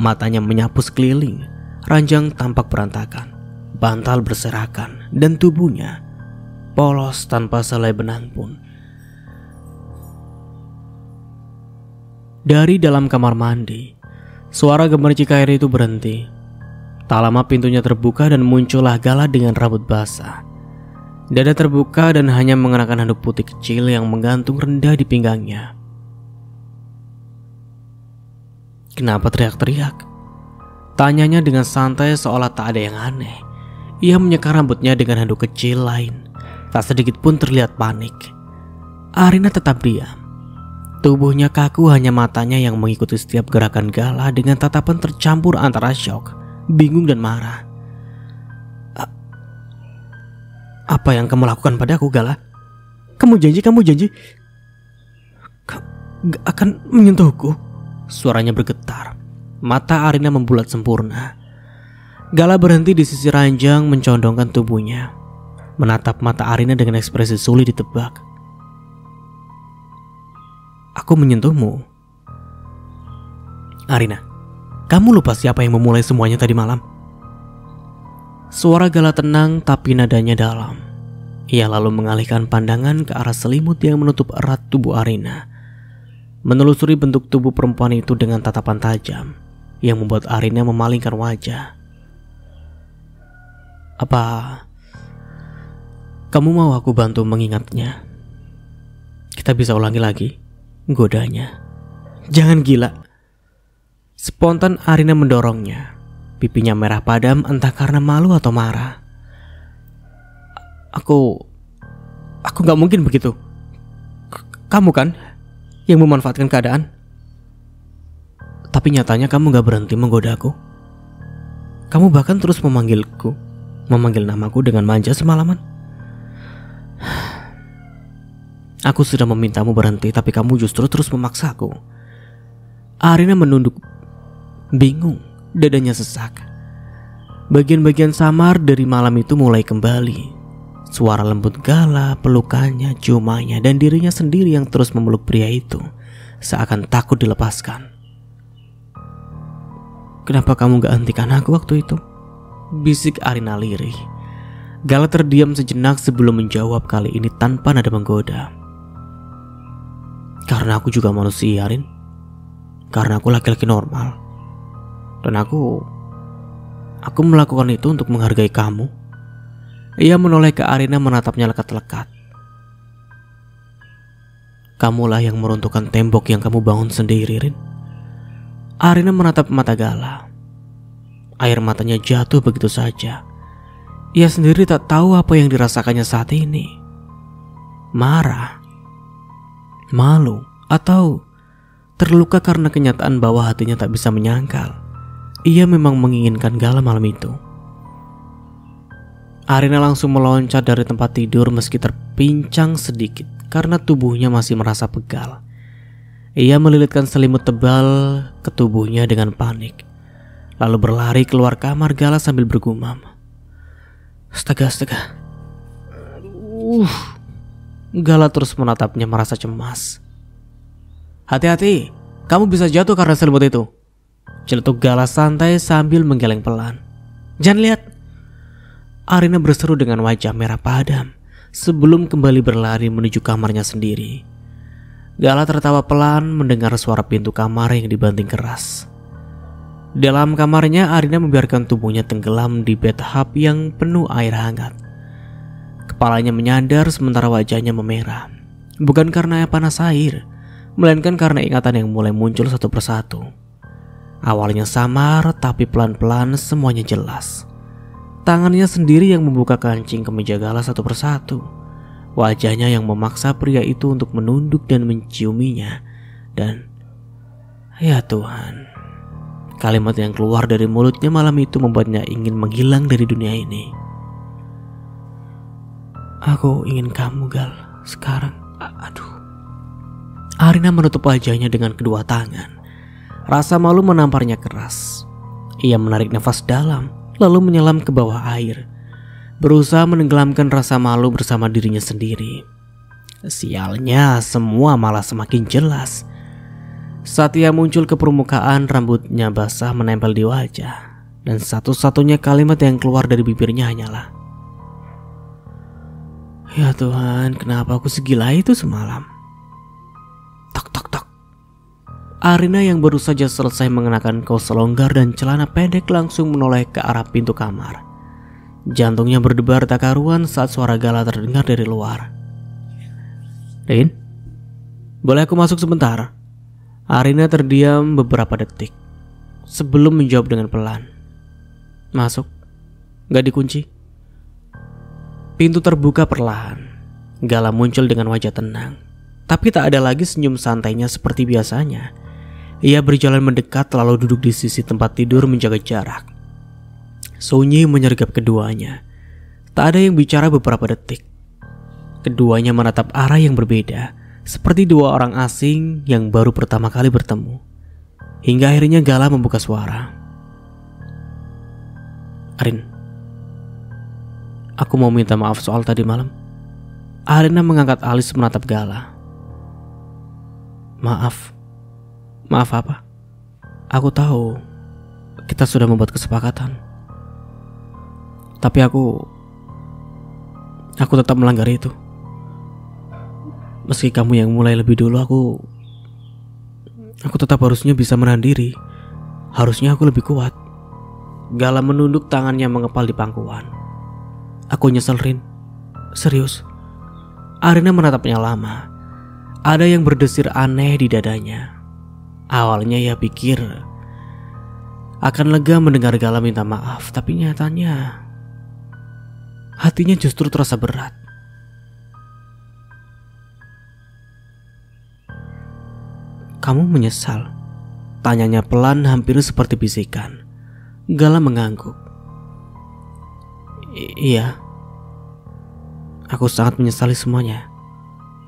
Matanya menyapu sekeliling. Ranjang tampak berantakan, bantal berserakan, dan tubuhnya polos tanpa selai benang pun. Dari dalam kamar mandi, suara gemericik air itu berhenti. Tak lama pintunya terbuka dan muncullah Gala dengan rambut basah. Dada terbuka dan hanya mengenakan handuk putih kecil yang menggantung rendah di pinggangnya. Kenapa teriak-teriak? Tanyanya dengan santai seolah tak ada yang aneh. Ia menyeka rambutnya dengan handuk kecil lain. Tak sedikit pun terlihat panik. Arina tetap diam. Tubuhnya kaku, hanya matanya yang mengikuti setiap gerakan Gala dengan tatapan tercampur antara syok, bingung, dan marah. Apa yang kamu lakukan padaku, Gala? Kamu janji gak akan menyentuhku? Suaranya bergetar. Mata Arina membulat sempurna. Gala berhenti di sisi ranjang, mencondongkan tubuhnya, menatap mata Arina dengan ekspresi sulit ditebak. Aku menyentuhmu? Arina, kamu lupa siapa yang memulai semuanya tadi malam? Suara Gala tenang tapi nadanya dalam. Ia lalu mengalihkan pandangan ke arah selimut yang menutup erat tubuh Arina, menelusuri bentuk tubuh perempuan itu dengan tatapan tajam yang membuat Arina memalingkan wajah. Apa kamu mau aku bantu mengingatnya? Kita bisa ulangi lagi, godanya. Jangan gila. Spontan Arina mendorongnya. Pipinya merah padam entah karena malu atau marah. Aku gak mungkin begitu. Kamu kan yang memanfaatkan keadaan. Tapi nyatanya kamu gak berhenti menggodaku. Kamu bahkan terus memanggil namaku dengan manja semalaman. Aku sudah memintamu berhenti, tapi kamu justru terus memaksaku. Arina menunduk, bingung, dadanya sesak. Bagian-bagian samar dari malam itu mulai kembali. Suara lembut Gala, pelukannya, ciumannya, dan dirinya sendiri yang terus memeluk pria itu, seakan takut dilepaskan. Kenapa kamu gak hentikan aku waktu itu? Bisik Arina lirih. Gala terdiam sejenak sebelum menjawab, kali ini tanpa nada menggoda. Karena aku juga manusia, Arin. Karena aku laki-laki normal. Dan aku melakukan itu untuk menghargai kamu. Ia menoleh ke Arina, menatapnya lekat-lekat. Kamulah yang meruntuhkan tembok yang kamu bangun sendiri, Rin. Arina menatap mata Gala. Air matanya jatuh begitu saja. Ia sendiri tak tahu apa yang dirasakannya saat ini. Marah, malu, atau terluka karena kenyataan bahwa hatinya tak bisa menyangkal ia memang menginginkan Gala malam itu. Arina langsung meloncat dari tempat tidur meski terpincang sedikit karena tubuhnya masih merasa pegal. Ia melilitkan selimut tebal ke tubuhnya dengan panik, lalu berlari keluar kamar Gala sambil bergumam. Astaga. Gala terus menatapnya merasa cemas. Hati-hati, kamu bisa jatuh karena selimut itu. Celetuk Gala santai sambil menggeleng pelan. Jangan lihat. Arina berseru dengan wajah merah padam sebelum kembali berlari menuju kamarnya sendiri. Gala tertawa pelan mendengar suara pintu kamar yang dibanting keras. Dalam kamarnya, Arina membiarkan tubuhnya tenggelam di bathtub yang penuh air hangat. Kepalanya menyandar sementara wajahnya memerah. Bukan karena panas air, melainkan karena ingatan yang mulai muncul satu persatu. Awalnya samar, tapi pelan-pelan semuanya jelas. Tangannya sendiri yang membuka kancing kemeja Gala satu persatu. Wajahnya yang memaksa pria itu untuk menunduk dan menciuminya. Dan ya Tuhan, kalimat yang keluar dari mulutnya malam itu membuatnya ingin menghilang dari dunia ini. Aku ingin kamu, Gal, sekarang. Aduh. Arina menutup wajahnya dengan kedua tangan. Rasa malu menamparnya keras. Ia menarik nafas dalam, lalu menyelam ke bawah air, berusaha menenggelamkan rasa malu bersama dirinya sendiri. Sialnya, semua malah semakin jelas. Saat ia muncul ke permukaan, rambutnya basah menempel di wajah, dan satu-satunya kalimat yang keluar dari bibirnya hanyalah, ya Tuhan, kenapa aku segila itu semalam? Tok. Arina yang baru saja selesai mengenakan kaos longgar dan celana pendek langsung menoleh ke arah pintu kamar. Jantungnya berdebar tak karuan saat suara Gala terdengar dari luar. Rin, boleh aku masuk sebentar? Arina terdiam beberapa detik sebelum menjawab dengan pelan. Masuk, gak dikunci. Pintu terbuka perlahan. Gala muncul dengan wajah tenang, tapi tak ada lagi senyum santainya seperti biasanya. Ia berjalan mendekat lalu duduk di sisi tempat tidur menjaga jarak. Sunyi menyergap keduanya. Tak ada yang bicara beberapa detik. Keduanya menatap arah yang berbeda, seperti dua orang asing yang baru pertama kali bertemu. Hingga akhirnya Gala membuka suara. Arin, aku mau minta maaf soal tadi malam. Arina mengangkat alis menatap Gala. Maaf apa? Aku tahu kita sudah membuat kesepakatan, tapi aku tetap melanggar itu. Meski kamu yang mulai lebih dulu, aku tetap harusnya bisa menahan diri. Harusnya aku lebih kuat. Gala menunduk tangannya mengepal di pangkuan. Aku nyesel, Rin. Serius. Arina menatapnya lama. Ada yang berdesir aneh di dadanya. Awalnya ia pikir akan lega mendengar Gala minta maaf, tapi nyatanya hatinya justru terasa berat. Kamu menyesal? Tanyanya pelan hampir seperti bisikan. Gala mengangguk. Iya. Aku sangat menyesali semuanya.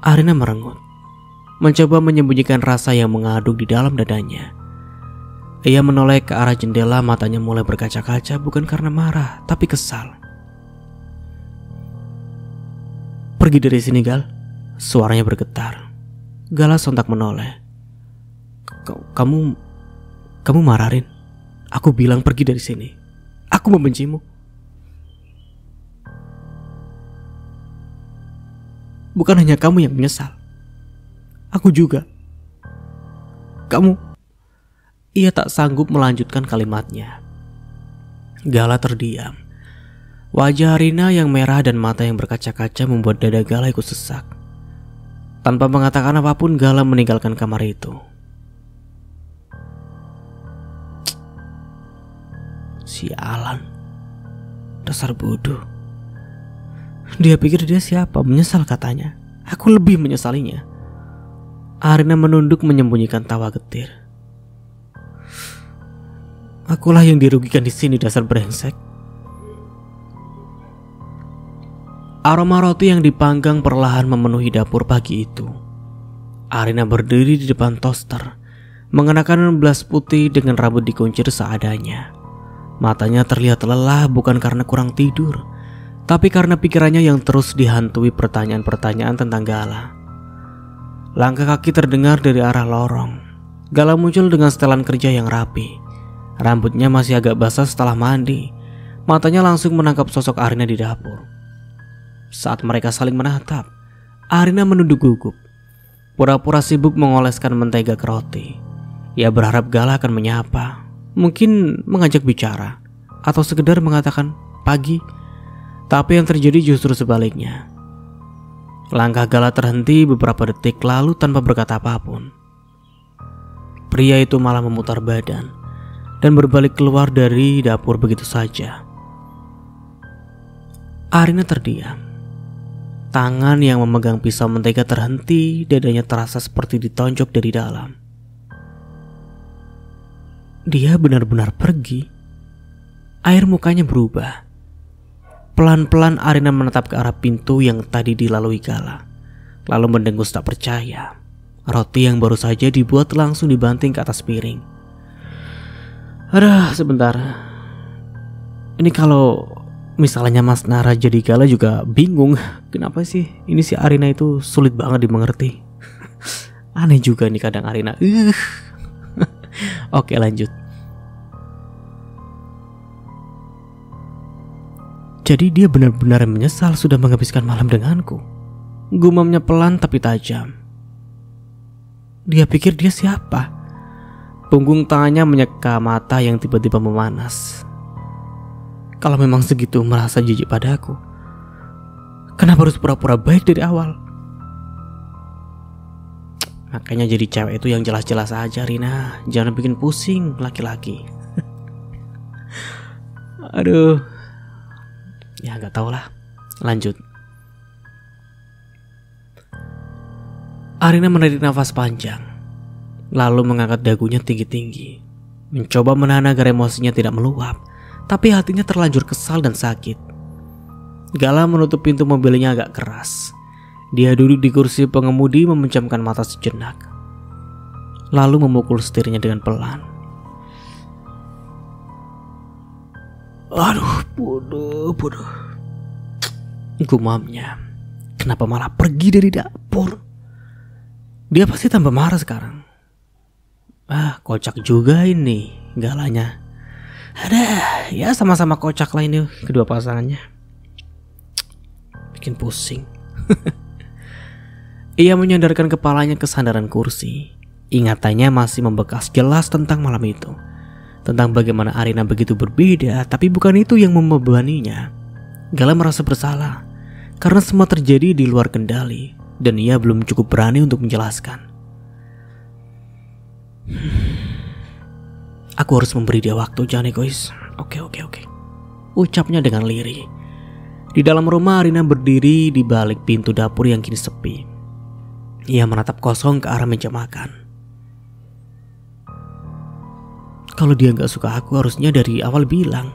Arina merengut, mencoba menyembunyikan rasa yang mengaduk di dalam dadanya. Ia menoleh ke arah jendela, matanya mulai berkaca-kaca bukan karena marah, tapi kesal. Pergi dari sini, Gal. Suaranya bergetar. Gala sontak menoleh. Kamu marah, Rin? Aku bilang pergi dari sini. Aku membencimu. Bukan hanya kamu yang menyesal. Aku juga. Kamu. Ia tak sanggup melanjutkan kalimatnya. Gala terdiam. Wajah Arina yang merah dan mata yang berkaca-kaca membuat dada Gala ikut sesak. Tanpa mengatakan apapun, Gala meninggalkan kamar itu. Sialan, dasar bodoh. Dia pikir dia siapa? Menyesal katanya. Aku lebih menyesalinya. Arina menunduk menyembunyikan tawa getir. Akulah yang dirugikan di sini, dasar brengsek. Aroma roti yang dipanggang perlahan memenuhi dapur pagi itu. Arina berdiri di depan toaster, mengenakan blas putih dengan rambut dikuncir seadanya. Matanya terlihat lelah bukan karena kurang tidur, tapi karena pikirannya yang terus dihantui pertanyaan-pertanyaan tentang Gala. Langkah kaki terdengar dari arah lorong. Gala muncul dengan setelan kerja yang rapi. Rambutnya masih agak basah setelah mandi. Matanya langsung menangkap sosok Arina di dapur. Saat mereka saling menatap, Arina menunduk gugup, pura-pura sibuk mengoleskan mentega ke roti. Ia berharap Gala akan menyapa, mungkin mengajak bicara, atau sekedar mengatakan pagi. Tapi yang terjadi justru sebaliknya. Langkah Gala terhenti beberapa detik lalu tanpa berkata apapun. Pria itu malah memutar badan dan berbalik keluar dari dapur begitu saja. Arina terdiam. Tangan yang memegang pisau mentega terhenti, dadanya terasa seperti ditonjok dari dalam. Dia benar-benar pergi. Air mukanya berubah. Pelan-pelan Arina menatap ke arah pintu yang tadi dilalui Gala, lalu mendengus tak percaya. Roti yang baru saja dibuat langsung dibanting ke atas piring. Aduh, sebentar. Ini kalau misalnya Mas Nara jadi Gala juga bingung. Kenapa sih ini si Arina itu sulit banget dimengerti. Aneh juga nih kadang Arina. Oke, lanjut. Jadi dia benar-benar menyesal sudah menghabiskan malam denganku. Gumamnya pelan tapi tajam. Dia pikir dia siapa? Punggung tangannya menyeka mata yang tiba-tiba memanas. Kalau memang segitu merasa jijik padaku, kenapa harus pura-pura baik dari awal? Makanya jadi cewek itu yang jelas-jelas aja, Rina. Jangan bikin pusing laki-laki. Aduh. Ya gak tau lah. Lanjut. Arina menarik nafas panjang, lalu mengangkat dagunya tinggi-tinggi, mencoba menahan agar emosinya tidak meluap. Tapi hatinya terlanjur kesal dan sakit. Gala menutup pintu mobilnya agak keras. Dia duduk di kursi pengemudi memejamkan mata sejenak, lalu memukul setirnya dengan pelan. Aduh, bodoh. Gumamnya. Kenapa malah pergi dari dapur? Dia pasti tambah marah sekarang. Kocak juga ini Galanya. Ada, ya sama-sama kocak lah ini kedua pasangannya. Bikin pusing. Ia menyandarkan kepalanya ke sandaran kursi. Ingatannya masih membekas jelas tentang malam itu. Tentang bagaimana Arina begitu berbeda, tapi bukan itu yang membebaninya. Gala merasa bersalah karena semua terjadi di luar kendali dan ia belum cukup berani untuk menjelaskan. Aku harus memberi dia waktu, jangan egois. Oke. Ucapnya dengan lirih. Di dalam rumah Arina berdiri di balik pintu dapur yang kini sepi. Ia menatap kosong ke arah meja makan. Kalau dia gak suka aku harusnya dari awal bilang.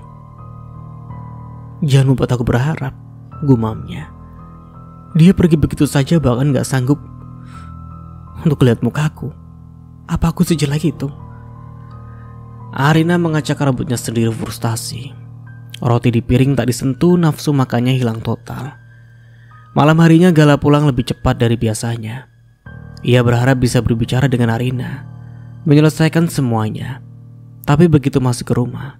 Jangan membuat aku berharap, gumamnya. Dia pergi begitu saja bahkan gak sanggup untuk lihat mukaku. Apa aku sejelek itu? Arina mengacak rambutnya sendiri frustasi. Roti di piring tak disentuh, nafsu makannya hilang total. Malam harinya Gala pulang lebih cepat dari biasanya. Ia berharap bisa berbicara dengan Arina, menyelesaikan semuanya. Tapi begitu masuk ke rumah,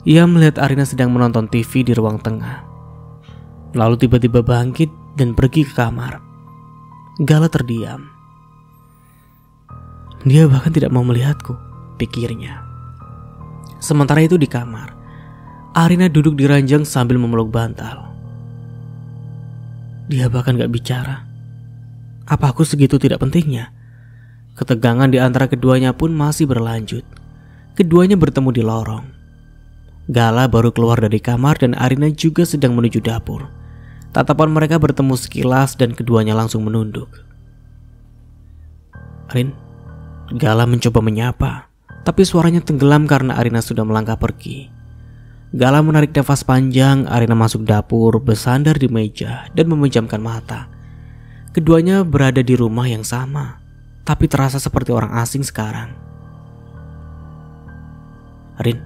ia melihat Arina sedang menonton TV di ruang tengah. Lalu tiba-tiba bangkit dan pergi ke kamar. Gala terdiam. Dia bahkan tidak mau melihatku, pikirnya. Sementara itu di kamar, Arina duduk di ranjang sambil memeluk bantal. Dia bahkan gak bicara. Apa aku segitu tidak pentingnya? Ketegangan di antara keduanya pun masih berlanjut. Keduanya bertemu di lorong. Gala baru keluar dari kamar dan Arina juga sedang menuju dapur. Tatapan mereka bertemu sekilas dan keduanya langsung menunduk. Arin, Gala mencoba menyapa, tapi suaranya tenggelam karena Arina sudah melangkah pergi. Gala menarik nafas panjang. Arina masuk dapur, bersandar di meja dan memejamkan mata. Keduanya berada di rumah yang sama, tapi terasa seperti orang asing sekarang. Arin,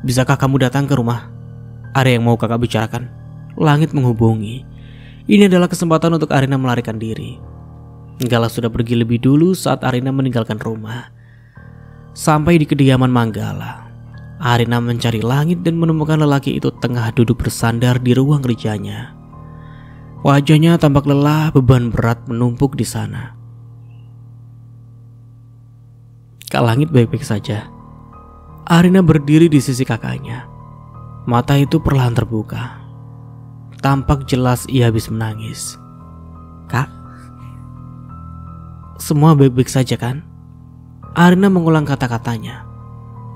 bisakah kamu datang ke rumah? Ada yang mau kakak bicarakan. Langit menghubungi. Ini adalah kesempatan untuk Arina melarikan diri. Gala sudah pergi lebih dulu saat Arina meninggalkan rumah. Sampai di kediaman Manggala, Arina mencari Langit dan menemukan lelaki itu tengah duduk bersandar di ruang kerjanya. Wajahnya tampak lelah, beban berat menumpuk di sana. Kak Langit baik-baik saja. Arina berdiri di sisi kakaknya. Mata itu perlahan terbuka. Tampak jelas ia habis menangis. Kak, semua baik-baik saja kan? Arina mengulang kata-katanya,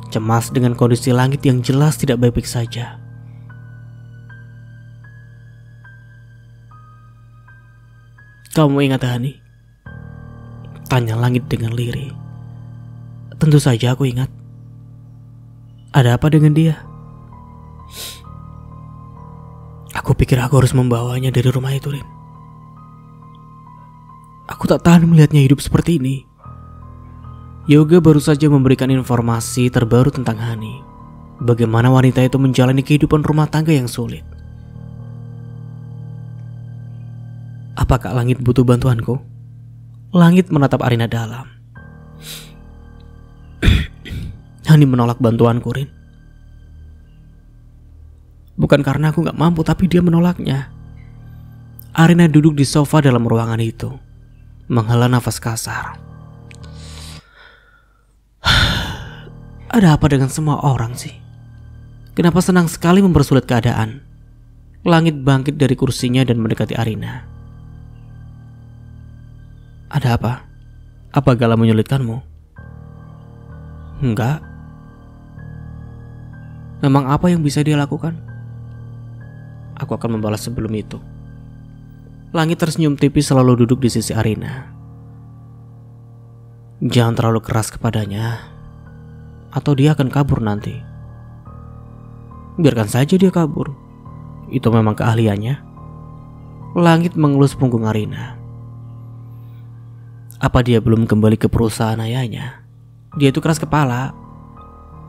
cemas dengan kondisi Langit yang jelas tidak baik-baik saja. Kamu ingat Hani? Tanya Langit dengan lirih. Tentu saja aku ingat. Ada apa dengan dia? Aku pikir aku harus membawanya dari rumah itu, Rin. Aku tak tahan melihatnya hidup seperti ini. Yoga baru saja memberikan informasi terbaru tentang Hani. Bagaimana wanita itu menjalani kehidupan rumah tangga yang sulit. Apakah Langit butuh bantuanku? Langit menatap Arina dalam. Hani menolak bantuanku, Rin. Bukan karena aku gak mampu, tapi dia menolaknya. Arina duduk di sofa dalam ruangan itu, menghela nafas kasar. Ada apa dengan semua orang sih? Kenapa senang sekali mempersulit keadaan? Langit bangkit dari kursinya dan mendekati Arina. Ada apa? Apa Gala menyulitkanmu? Enggak. Memang apa yang bisa dia lakukan? Aku akan membalas sebelum itu. Langit tersenyum tipis selalu duduk di sisi Arina. Jangan terlalu keras kepadanya, atau dia akan kabur nanti. Biarkan saja dia kabur. Itu memang keahliannya. Langit mengelus punggung Arina. Apa dia belum kembali ke perusahaan ayahnya? Dia itu keras kepala.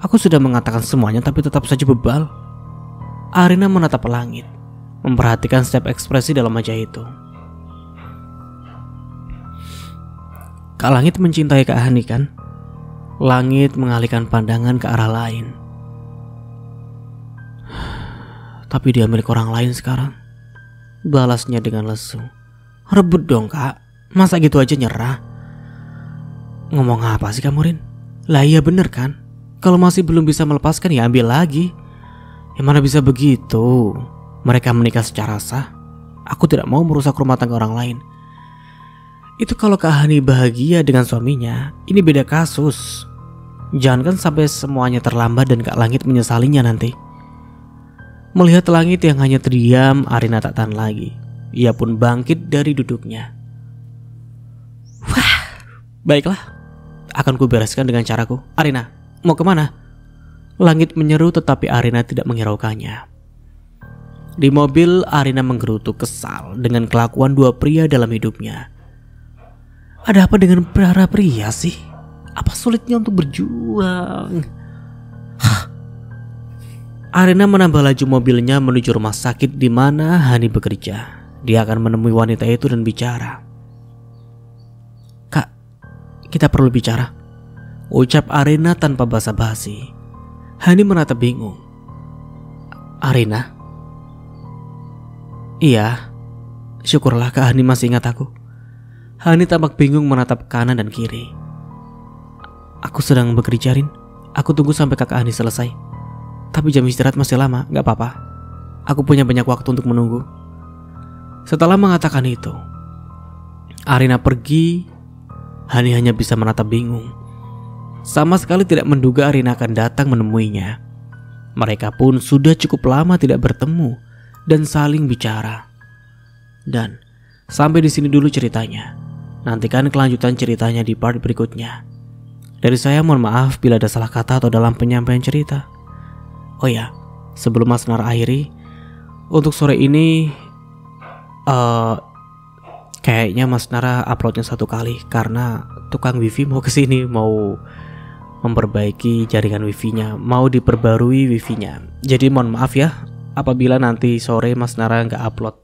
Aku sudah mengatakan semuanya tapi tetap saja bebal. Arina menatap Langit, memperhatikan setiap ekspresi dalam wajah itu. Kak Langit mencintai Kak Hani kan? Langit mengalihkan pandangan ke arah lain. Tapi dia milik orang lain sekarang. Balasnya dengan lesu. Rebut dong Kak. Masa gitu aja nyerah? Ngomong apa sih kamu, Rin? Lah iya bener kan? Kalau masih belum bisa melepaskan ya ambil lagi. Ya mana bisa begitu? Mereka menikah secara sah. Aku tidak mau merusak rumah tangga orang lain. Itu kalau Kak Hani bahagia dengan suaminya, ini beda kasus. Jangan kan sampai semuanya terlambat dan Kak Langit menyesalinya nanti. Melihat Langit yang hanya terdiam, Arina tak tahan lagi. Ia pun bangkit dari duduknya. Wah, baiklah. Akan kubereskan dengan caraku. Arina, mau kemana? Langit menyeru tetapi Arina tidak menghiraukannya. Di mobil, Arina menggerutu kesal dengan kelakuan dua pria dalam hidupnya. Ada apa dengan para pria sih? Apa sulitnya untuk berjuang? Arina menambah laju mobilnya menuju rumah sakit di mana Hani bekerja. Dia akan menemui wanita itu dan bicara. Kak, kita perlu bicara, ucap Arina tanpa basa-basi. Hani menatap bingung. Arina? Iya, syukurlah Kak Hani masih ingat aku. Hani tampak bingung menatap kanan dan kiri. Aku sedang bekerja, Rin. Aku tunggu sampai Kak Hani selesai. Tapi jam istirahat masih lama, gak apa-apa. Aku punya banyak waktu untuk menunggu. Setelah mengatakan itu, Arina pergi, Hani hanya bisa menatap bingung. Sama sekali tidak menduga Arina akan datang menemuinya. Mereka pun sudah cukup lama tidak bertemu dan saling bicara. Dan sampai di sini dulu ceritanya. Nantikan kelanjutan ceritanya di part berikutnya. Dari saya mohon maaf bila ada salah kata atau dalam penyampaian cerita. Oh ya, sebelum Mas Nara akhiri, untuk sore ini kayaknya Mas Nara uploadnya 1 kali karena tukang wifi mau kesini, mau memperbaiki jaringan wifi-nya, mau diperbarui wifi-nya. Jadi mohon maaf ya apabila nanti sore Mas Nara nggak upload.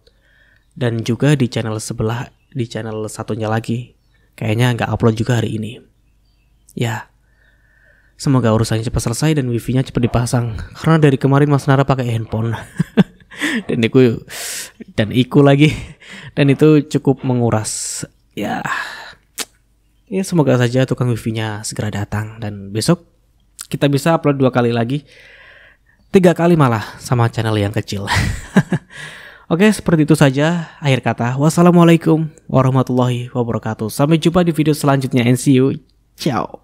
Dan juga di channel sebelah, di channel satunya lagi, kayaknya nggak upload juga hari ini. Ya, semoga urusannya cepat selesai dan wifi-nya cepat dipasang. Karena dari kemarin Mas Nara pakai handphone dan iku lagi, dan itu cukup menguras. Ya semoga saja tukang wifi-nya segera datang dan besok kita bisa upload 2 kali lagi, 3 kali malah sama channel yang kecil. Oke, seperti itu saja akhir kata. Wassalamualaikum warahmatullahi wabarakatuh. Sampai jumpa di video selanjutnya and see you. Ciao.